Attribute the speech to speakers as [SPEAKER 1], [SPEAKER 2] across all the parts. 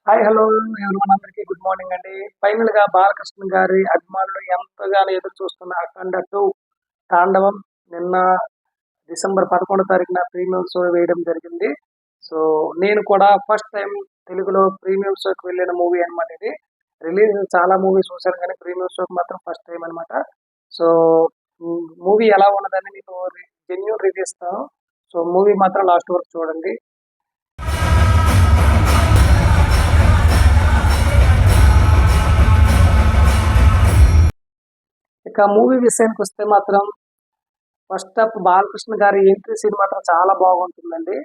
[SPEAKER 1] Hi hello everyone అందరికీ good morning అండి. Final గా బాలకృష్ణ గారి అభిమానులు ఎంతగానో ఎదురు చూస్తున్న అఖండ 2 తాండవం నిన్న డిసెంబర్ 11వ తారీఖున ప్రీమియం షో వేయడం జరిగింది. సో నేను కూడా ఫస్ట్ టైం తెలుగులో ప్రీమియం షోకి వెళ్ళిన మూవీ అనమాట ఇది. రిలీజ్ చాలా మూవీస్ చూశాను కానీ ప్రీమియం షోకి మాత్రం ఫస్ట్ టైం అనమాట. సో మూవీ ఎలా ఉన్నదని మీకు జెన్యూన్ రివ్యూ ఇస్తాను. సో మూవీ మాత్రం లాస్ట్ వరకు చూడండి. ఇక మూవీ విషయానికి వస్తే మాత్రం ఫస్ట్ ఆఫ్ బాలకృష్ణ గారి ఎంట్రీ సీన్ మాత్రం చాలా బాగుంటుందండి.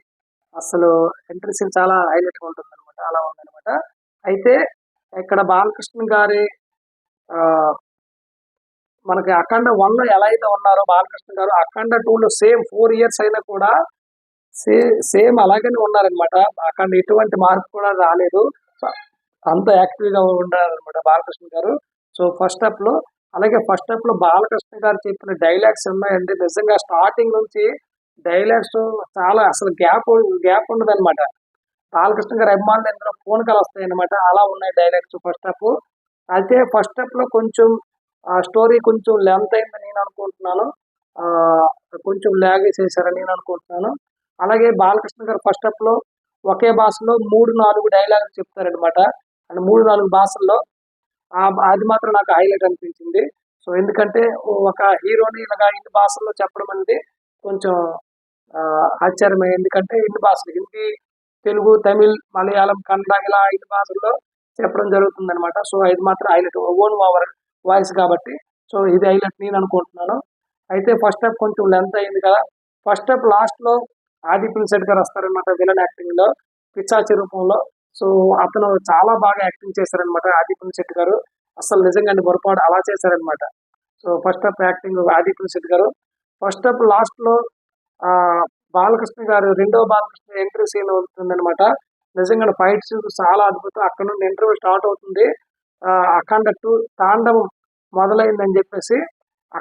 [SPEAKER 1] అసలు ఎంట్రీ సీన్ చాలా హైలైట్ గా ఉంటుంది అనమాట. అలా ఉందనమాట. అయితే ఇక్కడ బాలకృష్ణ గారి ఆ, మనకి అఖండ 1 లో ఎలా అయితే ఉన్నారో బాలకృష్ణ గారు అఖండ 2 లో సేమ్ 4 ఇయర్స్ అయినా కూడా సేమ్ అలాగనే ఉన్నారనమాట. అఖండ ఎటువంటి మార్పు కూడా రాలేదు. అంత యాక్టివ్ గా ఉండాలన్నమాట బాలకృష్ణ గారు. సో ఫస్ట్ హాఫ్ లో అలాగే ఫస్ట్ హాఫ్ లో బాలకృష్ణ గారు చెప్పిన డైలాగ్స్ ఉన్నాయండి. నిజంగా స్టార్టింగ్ నుంచి డైలాగ్స్ చాలా అసలు గ్యాప్ ఉండదు అనమాట. బాలకృష్ణ గారి అభిమానులు ఎందులో ఫోన్ కాల్ వస్తాయి అనమాట. అలా ఉన్నాయి డైలాగ్స్ ఫస్ట్ హాఫ్. అయితే ఫస్ట్ హాఫ్ లో కొంచెం స్టోరీ కొంచెం లెంత్ అయిందని నేను అనుకుంటున్నాను. ఆ, కొంచెం ల్యాగ్ చేశారని నేను అనుకుంటున్నాను. అలాగే బాలకృష్ణ గారు ఫస్ట్ హాఫ్ లో ఒకే భాషలో 3-4 డైలాగ్ చెప్తారనమాట. అండ్ 3-4 భాషల్లో అది మాత్రం నాకు హైలైట్ అనిపించింది. సో ఎందుకంటే ఒక హీరోని ఇలాగా ఇన్ని భాషల్లో చెప్పడం అనేది కొంచెం ఆశ్చర్యమే. ఎందుకంటే ఇన్ని భాషలు హిందీ, తెలుగు, తమిళ్, మలయాళం, కన్నడ ఇలా 5 భాషల్లో చెప్పడం జరుగుతుంది అనమాట. సో ఇది మాత్రం హైలైట్ ఓన్ ఓవర్ వాయిస్ కాబట్టి. సో ఇది హైలైట్ నేను అనుకుంటున్నాను. అయితే ఫస్ట్ హాఫ్ కొంచెం లెంత్ అయింది కదా. ఫస్ట్ హాఫ్ లాస్ట్ లో ఆది పినిశెట్టి గారు వస్తారనమాట విలన్ యాక్టింగ్ లో, పిశాచి రూపంలో. సో అతను చాలా బాగా యాక్టింగ్ చేశారనమాట ఆది పినిశెట్టి గారు. అసలు నిజంగా పొరపాటు అలా చేశారనమాట. సో ఫస్ట్ హాఫ్ యాక్టింగ్ ఆది పినిశెట్టి గారు. ఫస్ట్ హాఫ్ లాస్ట్ లో ఆ బాలకృష్ణ గారు రెండో బాలకృష్ణ ఎంట్రీ సీన్ ఉంటుందన్నమాట. నిజంగా ఫైట్ సీన్ చాలా అద్భుతం. అక్కడ నుండి ఇంటర్వ్యూ స్టార్ట్ అవుతుంది. అఖండ 2 తాండవం మొదలైందని చెప్పేసి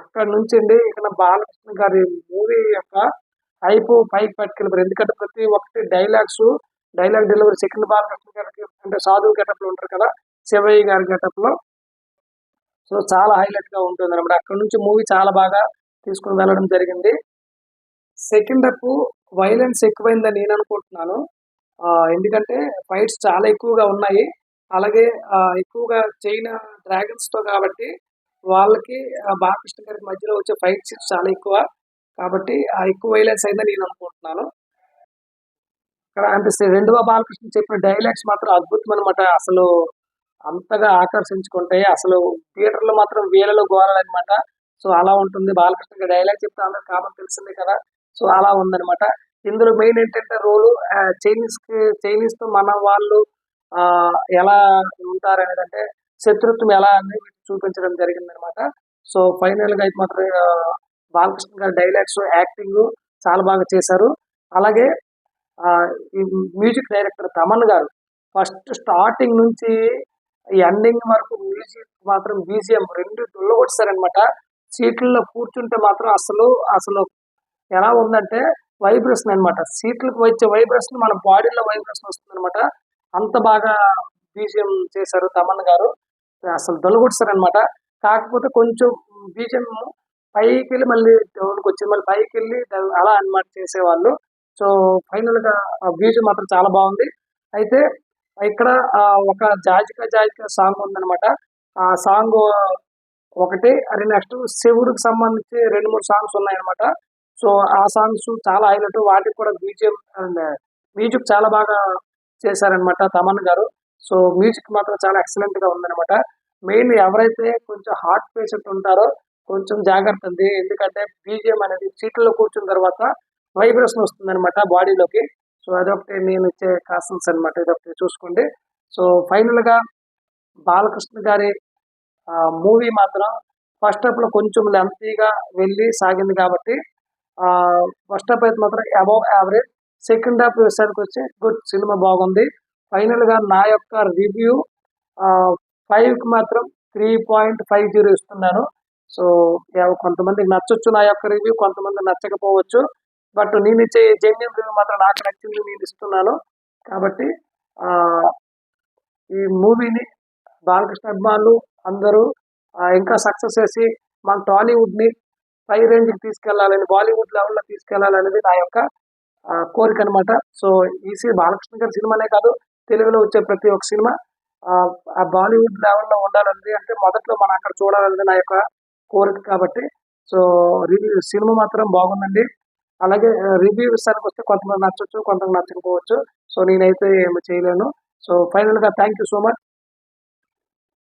[SPEAKER 1] అక్కడ నుంచి అండి ఇక బాలకృష్ణ గారి మూవీ యొక్క హైప్ పైకి పట్టుకెళ్ళిపోయారు. ఎందుకంటే ప్రతి ఒక్కటి డైలాగ్ డెలివరీ సెకండ్ బాలకృష్ణ గారికి అంటే సాధువు గెటప్ లో ఉంటారు కదా, శివయ్య గారి గెటప్ లో. సో చాలా హైలైట్ గా ఉంటుంది అనమాట. అక్కడ నుంచి మూవీ చాలా బాగా తీసుకుని వెళ్ళడం జరిగింది. సెకండ్ హాఫ్ వైలెన్స్ ఎక్కువైందని నేను అనుకుంటున్నాను. ఎందుకంటే ఫైట్స్ చాలా ఎక్కువగా ఉన్నాయి. అలాగే ఎక్కువగా చైనా డ్రాగన్స్ తో కాబట్టి వాళ్ళకి బాలకృష్ణ గారికి మధ్యలో వచ్చే ఫైట్ సీన్స్ చాలా ఎక్కువ కాబట్టి ఎక్కువ వైలెన్స్ అయిందని నేను అనుకుంటున్నాను. ఇక్కడ అంటే రెండవ బాలకృష్ణ చెప్పిన డైలాగ్స్ మాత్రం అద్భుతం అనమాట. అసలు అంతగా ఆకర్షించుకుంటాయి. అసలు థియేటర్లో మాత్రం వీళ్ళలో గోరాలన్నమాట. సో అలా ఉంటుంది. బాలకృష్ణ గారి డైలాగ్ చెప్తే అందరికి కామన్ తెలిసిందే కదా. సో అలా ఉందన్నమాట. ఇందులో మెయిన్ ఏంటంటే రోలు చైనీస్ తో మన వాళ్ళు ఎలా ఉంటారు అనేది, అంటే శత్రుత్వం ఎలా అనేది చూపించడం జరిగిందనమాట. సో ఫైనల్ గా అయితే మాత్రం బాలకృష్ణ గారి డైలాగ్స్ యాక్టింగ్ చాలా బాగా చేశారు. అలాగే ఈ మ్యూజిక్ డైరెక్టర్ తమన్ గారు ఫస్ట్ స్టార్టింగ్ నుంచి ఈ ఎండింగ్ వరకు మ్యూజిక్ మాత్రం బీజిఎం రెండు దుల్లగొట్టారనమాట. సీట్లలో కూర్చుంటే మాత్రం అసలు అసలు ఎలా ఉందంటే వైబ్రేషన్ అనమాట. సీట్లకు వచ్చే వైబ్రేషన్ మన బాడీలో వైబ్రేషన్ వస్తుంది అనమాట. అంత బాగా బీజిఎం చేశారు తమన్ గారు. అసలు దొలగొట్టారనమాట. కాకపోతే కొంచెం బీజిఎం పైకి వెళ్ళి మళ్ళీ డౌన్కి వచ్చింది, మళ్ళీ పైకి వెళ్ళి అలా అనమాట చేసేవాళ్ళు. సో ఫైనల్ గా బీజిఎం మాత్రం చాలా బాగుంది. అయితే ఇక్కడ ఒక జాజికా సాంగ్ ఉందన్నమాట. ఆ సాంగ్ ఒకటి, అది నెక్స్ట్ శివుడికి సంబంధించి 2-3 సాంగ్స్ ఉన్నాయన్నమాట. సో ఆ సాంగ్స్ చాలా హైలైట్. వాటికి కూడా బీజిఎం అండ్ మ్యూజిక్ చాలా బాగా చేశారనమాట తమన్ గారు. సో మ్యూజిక్ మాత్రం చాలా ఎక్సలెంట్ గా ఉందన్నమాట. మెయిన్ ఎవరైతే కొంచెం హార్ట్ పేషెంట్ ఉంటారో కొంచెం జాగ్రత్త అండి. ఎందుకంటే బీజిఎం అనేది సీట్లలో కూర్చున్న తర్వాత వైబ్రేషన్ వస్తుంది అనమాట బాడీలోకి. సో అదొకటి నేను ఇచ్చే కాషన్స్ అనమాట. ఇదొకటి చూసుకోండి. సో ఫైనల్ గా బాలకృష్ణ గారి మూవీ మాత్రం ఫస్ట్ హాఫ్ లో కొంచెం లెంతీగా వెళ్ళి సాగింది కాబట్టి ఫస్ట్ హాఫ్ అయితే మాత్రం అబౌవ్ యావరేజ్. సెకండ్ హాఫ్ విషయానికి వచ్చి గుడ్, సినిమా బాగుంది. ఫైనల్ గా నా యొక్క రివ్యూ 5కి మాత్రం 3.50 ఇస్తున్నాను. సో కొంతమందికి నచ్చొచ్చు నా యొక్క రివ్యూ, కొంతమంది నచ్చకపోవచ్చు. బట్ నేను ఇచ్చే జెన్యున్ రివ్యూ మాత్రం నాకు నచ్చింది నేను ఇస్తున్నాను. కాబట్టి ఈ మూవీని బాలకృష్ణ అభిమానులు అందరూ ఇంకా సక్సెస్ చేసి మన టాలీవుడ్ని పై రేంజ్కి తీసుకెళ్లాలని, బాలీవుడ్ లెవెల్లో తీసుకెళ్లాలనేది నా యొక్క కోరిక అనమాట. సో ఈ బాలకృష్ణ గారి సినిమానే కాదు, తెలుగులో వచ్చే ప్రతి ఒక్క సినిమా ఆ బాలీవుడ్ లెవెల్లో ఉండాలన్నది, అంటే మొదట్లో మనం అక్కడ చూడాలన్నది నా యొక్క కోరిక కాబట్టి. సో సినిమా మాత్రం బాగుందండి. అలాగే రివ్యూ విషయానికి వస్తే కొంతమంది నచ్చొచ్చు, కొంతమంది నచ్చకపోవచ్చు. సో నేనైతే ఏమి చేయలేను. సో ఫైనల్గా థ్యాంక్ యూ సో మచ్.